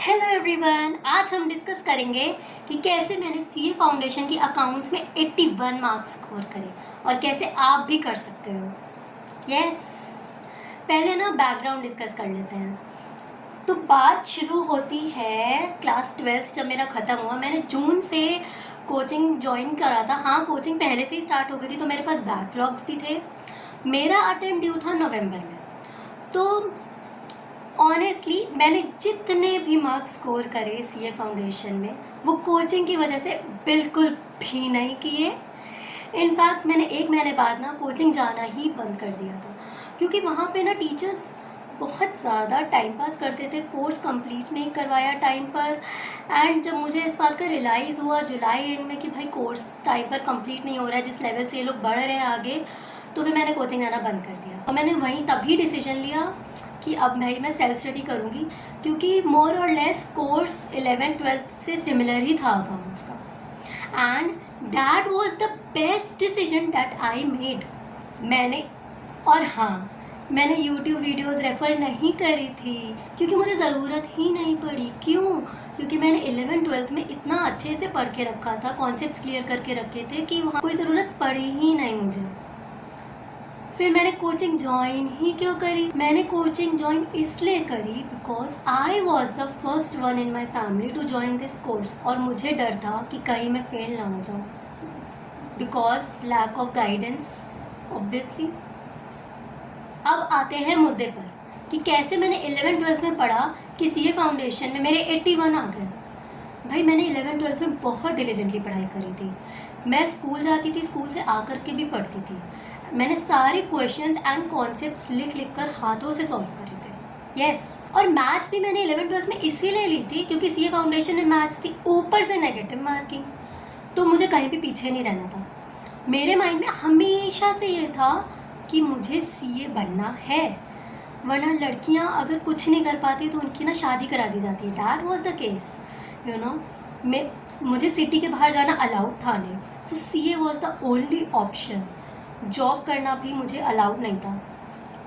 Hello everyone, आज हम discuss करेंगे कि कैसे मैंने सीए फाउंडेशन की अकाउंट्स में 81 मार्क्स स्कोर करे और कैसे आप भी कर सकते हो। यस, पहले ना बैकग्राउंड डिस्कस कर लेते हैं। तो बात शुरू होती है क्लास 12 जब मेरा ख़त्म हुआ। मैंने जून से कोचिंग ज्वाइन करा था। हाँ, कोचिंग पहले से ही स्टार्ट हो गई थी, तो मेरे पास बैकलॉग्स भी थे। मेरा अटेम्प्ट ड्यू था नवंबर में। तो ऑनेस्टली मैंने जितने भी मार्क्स स्कोर करे सीए फाउंडेशन में, वो कोचिंग की वजह से बिल्कुल भी नहीं किए। इनफैक्ट मैंने एक महीने बाद ना कोचिंग जाना ही बंद कर दिया था, क्योंकि वहाँ पे ना टीचर्स बहुत ज़्यादा टाइम पास करते थे, कोर्स कंप्लीट नहीं करवाया टाइम पर। एंड जब मुझे इस बात का रियलाइज़ हुआ जुलाई एंड में कि भाई कोर्स टाइम पर कंप्लीट नहीं हो रहा है जिस लेवल से ये लोग बढ़ रहे हैं आगे, तो फिर मैंने कोचिंग जाना बंद कर दिया। और मैंने वहीं तभी डिसीजन लिया कि अब मैं सेल्फ स्टडी करूँगी, क्योंकि मोर और लेस कोर्स 11th-12th से सिमिलर ही था अकाउंट्स का। And that was the best decision that I made. मैंने यूट्यूब वीडियोस रेफ़र नहीं करी थी, क्योंकि मुझे ज़रूरत ही नहीं पड़ी। क्यों? क्योंकि मैंने 11th-12th में इतना अच्छे से पढ़ के रखा था, कॉन्सेप्ट्स क्लियर करके रखे थे कि वहाँ कोई ज़रूरत पड़ी ही नहीं मुझे। फिर मैंने कोचिंग ज्वाइन ही क्यों करी? मैंने कोचिंग ज्वाइन इसलिए करी because I was the first one in my family to join this course. और मुझे डर था कि कहीं मैं फेल ना हो जाऊँ, because lack of guidance obviously. अब आते हैं मुद्दे पर कि कैसे मैंने 11th-12th में पढ़ा कि सीए फाउंडेशन में मेरे 81 आ गए। भाई मैंने 11th-12th में बहुत डिलीजेंटली पढ़ाई करी थी। मैं स्कूल जाती थी, स्कूल से आकर के भी पढ़ती थी। मैंने सारे क्वेश्चंस एंड कॉन्सेप्ट्स लिख कर हाथों से सॉल्व करे थे। यस, और मैथ्स भी मैंने 11th-12th में इसीलिए ली थी क्योंकि सीए फाउंडेशन में मैथ्स थी, ऊपर से नेगेटिव मार्किंग, तो मुझे कहीं भी पीछे नहीं रहना था। मेरे माइंड में हमेशा से ये था कि मुझे सीए बनना है, वरना लड़कियां अगर कुछ नहीं कर पाती तो उनकी ना शादी करा दी जाती है। That was the case, you know. मुझे सिटी के बाहर जाना अलाउड था नहीं, तो CA was the only option. Job करना भी मुझे अलाउड नहीं था,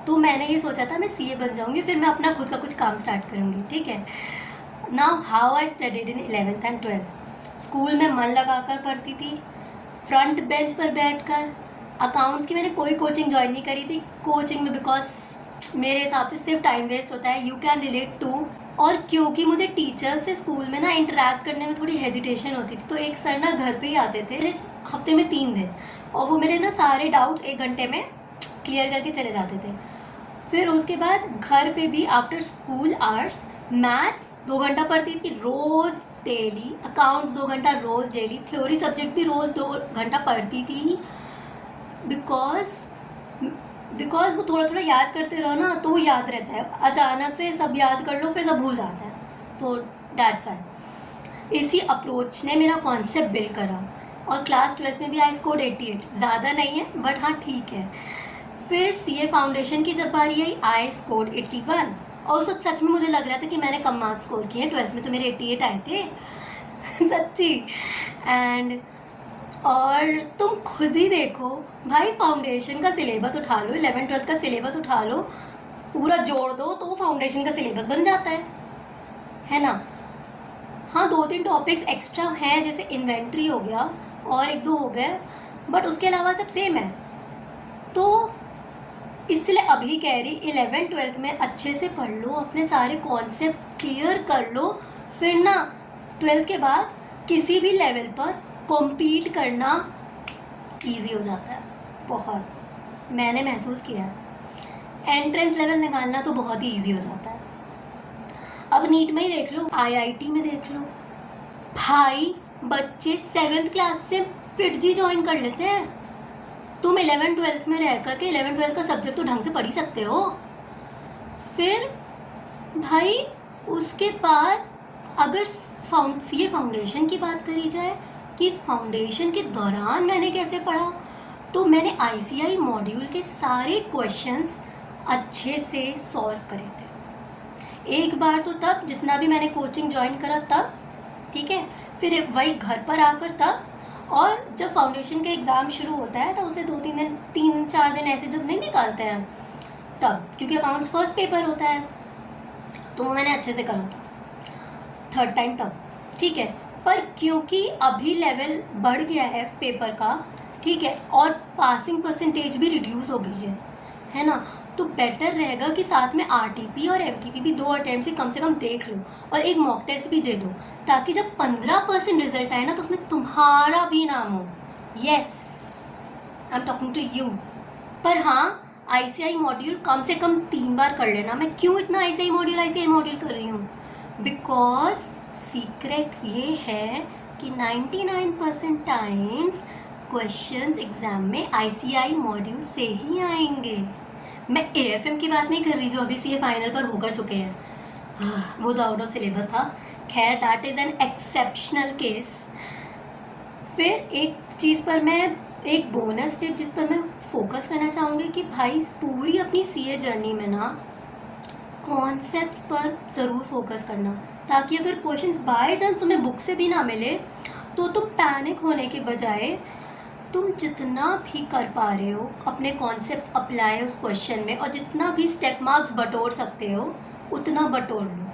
तो मैंने ये सोचा था मैं सीए बन जाऊंगी, फिर मैं अपना खुद का कुछ काम स्टार्ट करूंगी। ठीक है। Now how I studied in 11th and 12th। School में मन लगाकर पढ़ती थी, फ्रंट बेंच पर बैठकर। अकाउंट्स की मैंने कोई कोचिंग ज्वाइन नहीं करी थी कोचिंग में, बिकॉज मेरे हिसाब से सिर्फ टाइम वेस्ट होता है। You can relate to. और क्योंकि मुझे टीचर्स से स्कूल में ना इंटरेक्ट करने में थोड़ी हेजिटेशन होती थी, तो एक सर ना घर पे ही आते थे इस हफ्ते में 3 दिन, और वो मेरे ना सारे डाउट्स 1 घंटे में क्लियर करके चले जाते थे। फिर उसके बाद घर पे भी आफ्टर स्कूल आवर्स मैथ्स 2 घंटा पढ़ती थी रोज़ डेली, अकाउंट्स 2 घंटा रोज़ डेली, थ्योरी सब्जेक्ट भी रोज़ 2 घंटा पढ़ती थी। बिकॉज वो थोड़ा थोड़ा याद करते रहो ना तो वो याद रहता है। अचानक से सब याद कर लो फिर सब भूल जाता है, तो दैट्स वाई। इसी अप्रोच ने मेरा कॉन्सेप्ट बिल्ड करा, और क्लास 12th में भी आई स्कोर्ड 88। ज़्यादा नहीं है बट हाँ ठीक है। फिर सीए फाउंडेशन की जब बारी आई स्कोर्ड 81, और सच में मुझे लग रहा था कि मैंने कम मार्क्स स्कोर किए हैं। 12th में तो मेरे 88 आए थे सच्ची। एंड और तुम खुद ही देखो भाई, फाउंडेशन का सिलेबस उठा लो, 11th-12th का सिलेबस उठा लो, पूरा जोड़ दो तो फाउंडेशन का सिलेबस बन जाता है ना। हाँ, 2-3 टॉपिक्स एक्स्ट्रा हैं, जैसे इन्वेंट्री हो गया और 1-2 हो गए, बट उसके अलावा सब सेम है। तो इसलिए अभी कह रही 11th-12th में अच्छे से पढ़ लो, अपने सारे कॉन्सेप्ट क्लियर कर लो, फिर ना 12th के बाद किसी भी लेवल पर कॉम्पीट करना ईजी हो जाता है बहुत। मैंने महसूस किया है, एंट्रेंस लेवल निकालना तो बहुत ही ईजी हो जाता है। अब नीट में ही देख लो, आईआईटी में देख लो, भाई बच्चे 7th क्लास से फिटजी ज्वाइन कर लेते हैं। तुम 11th-12th में रह कर के 11th-12th का सब्जेक्ट तो ढंग से पढ़ ही सकते हो। फिर भाई उसके बाद अगर सीए फाउंडेशन की बात करी जाए कि फाउंडेशन के दौरान मैंने कैसे पढ़ा, तो मैंने आईसीआई मॉड्यूल के सारे क्वेश्चंस अच्छे से सॉल्व करे थे। एक बार तो तब जितना भी मैंने कोचिंग ज्वाइन करा तब, ठीक है, फिर वही घर पर आकर तब, और जब फाउंडेशन का एग्ज़ाम शुरू होता है तो उसे 3-4 दिन ऐसे जब नहीं निकालते हैं तब, क्योंकि अकाउंट्स फर्स्ट पेपर होता है, तो वो मैंने अच्छे से करा था। थर्ड टाइम तब, ठीक है। पर क्योंकि अभी लेवल बढ़ गया है पेपर का, ठीक है, और पासिंग परसेंटेज भी रिड्यूस हो गई है ना, तो बेटर रहेगा कि साथ में आरटीपी और एमटीपी भी 2 अटेम्प्ट से कम देख लो और एक मॉक टेस्ट भी दे दो, ताकि जब 15% रिजल्ट आए ना तो उसमें तुम्हारा भी नाम हो। Yes, I am talking to you. पर हाँ, आईसीआई मॉड्यूल कम से कम 3 बार कर लेना। मैं क्यों इतना आईसीआई मॉड्यूल कर रही हूँ? बिकॉज सीक्रेट ये है कि 99% टाइम्स क्वेश्चंस एग्जाम में आईसीआई मॉड्यूल से ही आएंगे। मैं एएफएम की बात नहीं कर रही जो अभी सीए फाइनल पर होकर चुके हैं, वो तो आउट ऑफ सिलेबस था। खैर, that is an exceptional case. फिर एक चीज़ पर मैं, एक बोनस टिप जिस पर मैं फोकस करना चाहूँगी कि भाई पूरी अपनी सीए जर्नी में ना कॉन्सेप्ट्स पर ज़रूर फोकस करना, ताकि अगर क्वेश्चंस बाय चांस तुम्हें बुक से भी ना मिले तो तुम पैनिक होने के बजाय तुम जितना भी कर पा रहे हो अपने कॉन्सेप्ट्स अप्लाई उस क्वेश्चन में, और जितना भी स्टेप मार्क्स बटोर सकते हो उतना बटोर लो।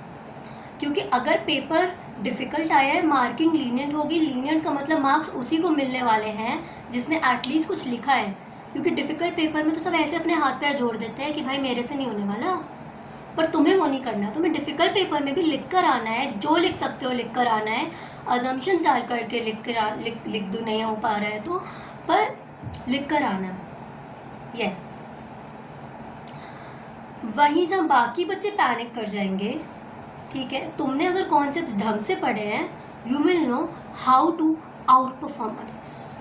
क्योंकि अगर पेपर डिफ़िकल्ट आया है, मार्किंग लीनियंट होगी। लीनियंट का मतलब मार्क्स उसी को मिलने वाले हैं जिसने एटलीस्ट कुछ लिखा है। क्योंकि डिफ़िकल्ट पेपर में तो सब ऐसे अपने हाथ पैर जोड़ देते हैं कि भाई मेरे से नहीं होने वाला, पर तुम्हें वो नहीं करना। तुम्हें डिफ़िकल्ट पेपर में भी लिख कर आना है, जो लिख सकते हो लिख कर आना है। अजम्पशंस डाल करके लिख दो, नहीं हो पा रहा है तो, पर लिख कर आना। यस, वहीं जहाँ बाकी बच्चे पैनिक कर जाएंगे, ठीक है, तुमने अगर कॉन्सेप्ट्स ढंग से पढ़े हैं, you will know how to outperform others.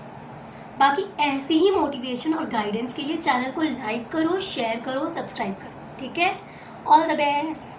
बाकी ऐसी ही मोटिवेशन और गाइडेंस के लिए चैनल को लाइक करो, शेयर करो, सब्सक्राइब करो, ठीक है। All the best.